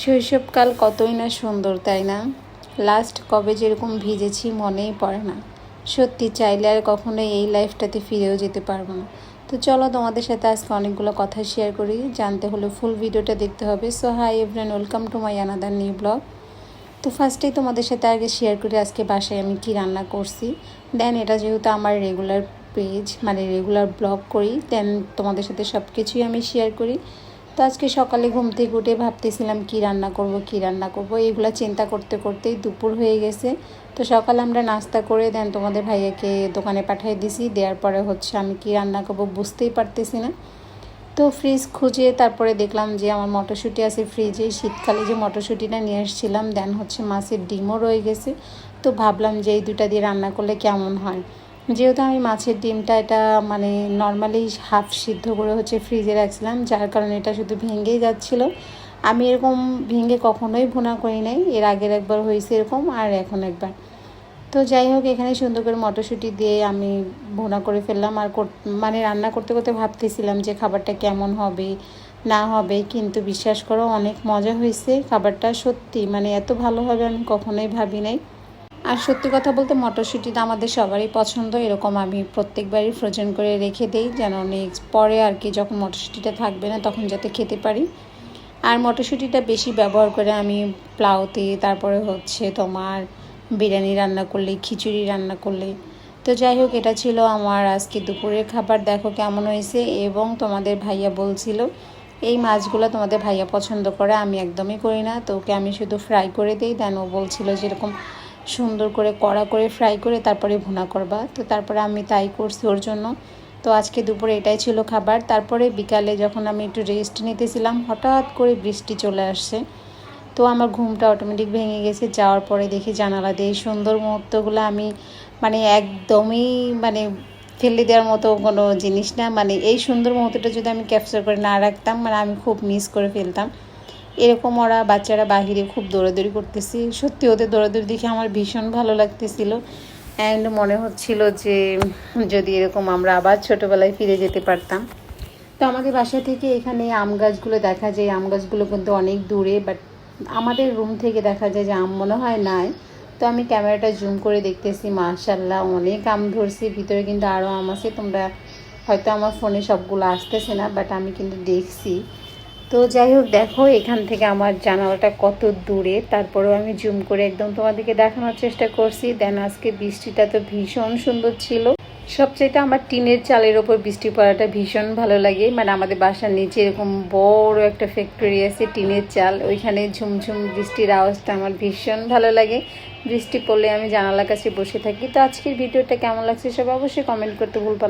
শৈশবকাল কতই না সুন্দর, তাই না? লাস্ট কবে যেরকম ভিজেছি মনেই পড়ে না। সত্যি চাইলে আর কখনোই এই লাইফটাতে ফিরেও যেতে পারবো না। তো চলো তোমাদের সাথে আজকে অনেকগুলো কথা শেয়ার করি। জানতে হলে ফুল ভিডিওটা দেখতে হবে। So hi everyone, welcome to my another new blog. তো ফার্স্টেই তোমাদের সাথে আগে শেয়ার করি আজকে বাসায় আমি কি রান্না করছি। দেন এটা যেহেতু আমার রেগুলার পেজ, মানে রেগুলার ব্লগ করি, দেন তোমাদের সাথে সব কিছুই আমি শেয়ার করি। তো আজকে সকালে ঘুম থেকে উঠে ভাবতেছিলাম কি রান্না করব এইগুলো চিন্তা করতে করতেই দুপুর হয়ে গেছে। তো সকালে আমরা নাস্তা করে দেন তোমাদের ভাইয়াকে দোকানে পাঠিয়ে দিছি। দেওয়ার পরে আমি কি রান্না করব বুঝতেই পারতেছি না। তো ফ্রিজ খুঁজে তারপরে দেখলাম যে আমার মটরশুঁটি আছে ফ্রিজে, শীতকালে যে মটরশুঁটিটা নিয়ে এসেছিলাম। দেন মাছের ডিমও রয়ে গেছে। তো ভাবলাম যে এই দুটা দিয়ে রান্না করলে কেমন হয়। যেহেতু আমি মাছের ডিমটা এটা মানে নর্মালি হাফ সিদ্ধ করে ফ্রিজে রাখছিলাম, যার কারণে এটা শুধু ভেঙেই যাচ্ছিলো। আমি এরকম ভেঙে কখনোই ভুনা করি নাই, এর আগের একবার হয়েছে এরকম, আর এখন একবার। তো যাই হোক, এখানে সুন্দর করে মটরশুঁটি দিয়ে আমি ভুনা করে ফেললাম। আর মানে রান্না করতে করতে ভাবতেছিলাম যে খাবারটা কেমন হবে না হবে, কিন্তু বিশ্বাস করো অনেক মজা হয়েছে খাবারটা। সত্যি মানে এত ভালো হবে আমি কখনোই ভাবি নাই। আর সত্যি কথা বলতে মটরশুঁটিটা আমাদের সবারই পছন্দ। এরকম আমি প্রত্যেকবারই ফ্রোজেন করে রেখে দিই, যেন নেক্সট পরে আর কি যখন মটরশুঁটিটা থাকবে না তখন যাতে খেতে পারি। আর মটরশুঁটিটা বেশি ব্যবহার করে আমি পোলাওতে, তারপরে তোমার বিরিয়ানি রান্না করলে, খিচুড়ি রান্না করলে। তো যাই হোক, এটা ছিল আমার আজকে দুপুরের খাবার। দেখো কেমন হয়েছে। এবং তোমাদের ভাইয়া বলছিল এই মাছগুলো তোমাদের ভাইয়া পছন্দ করে, আমি একদমই করি না। তো ওকে আমি শুধু ফ্রাই করে দিই। দেন ও বলছিল যেরকম সুন্দর করে কড়া করে ফ্রাই করে তারপরে ভুনা করবা। তো তারপরে আমি তাই করছি ওর জন্য। তো আজকে দুপুরে এটাই ছিল খাবার। তারপরে বিকালে যখন আমি একটু রেস্ট নিতেছিলাম, হঠাৎ করে বৃষ্টি চলে আসছে। তো আমার ঘুমটা অটোমেটিক ভেঙে গেছে। যাওয়ার পরে দেখি জানালা দিয়ে এই সুন্দর মুহূর্তগুলো আমি মানে একদমই মানে ফেলে দেওয়ার মতো কোনো জিনিস না। মানে এই সুন্দর মুহূর্তটা যদি আমি ক্যাপচার করে না রাখতাম, মানে আমি খুব মিস করে ফেলতাম। এরকম ওরা বাচ্চারা বাহিরে খুব দৌড়াদৌড়ি করতেছি। সত্যি ওদের দৌড়াদৌড়ি দেখে আমার ভীষণ ভালো লাগতেছিল। অ্যান্ড মনে হচ্ছিল যে যদি এরকম আমরা আবার ছোটোবেলায় ফিরে যেতে পারতাম। তো আমাদের বাসা থেকে এখানে আম গাছগুলো দেখা যায়। আম গাছগুলো কিন্তু অনেক দূরে, বাট আমাদের রুম থেকে দেখা যায় যে আম মনে হয় নাই। তো আমি ক্যামেরাটা জুম করে দেখতেছি, মাশাআল্লাহ অনেক আম ধরছি। ভিতরে কিন্তু আরও আম আছে। তোমরা হয়তো আমার ফোনে সবগুলো আসতেছে না, বাট আমি কিন্তু দেখছি। তো যাই হোক, দেখো এখান থেকে আমার জানালাটা কত দূরে, তারপরেও আমি জুম করে একদম তোমাদেরকে দেখানোর চেষ্টা করছি। দেন আজকে বৃষ্টিটা তো ভীষণ সুন্দর ছিল। সবচাইতে আমার টিনের চালের ওপর বৃষ্টি পড়াটা ভীষণ ভালো লাগে। মানে আমাদের বাসার নিচে এরকম বড় একটা ফ্যাক্টরি আছে, টিনের চাল, ওইখানে ঝুমঝুম বৃষ্টির আওয়াজটা আমার ভীষণ ভালো লাগে। বৃষ্টি পড়লে আমি জানালার কাছে বসে থাকি। তো আজকের ভিডিওটা কেমন লাগছে সবাই অবশ্যই কমেন্ট করতে ভুলবা না।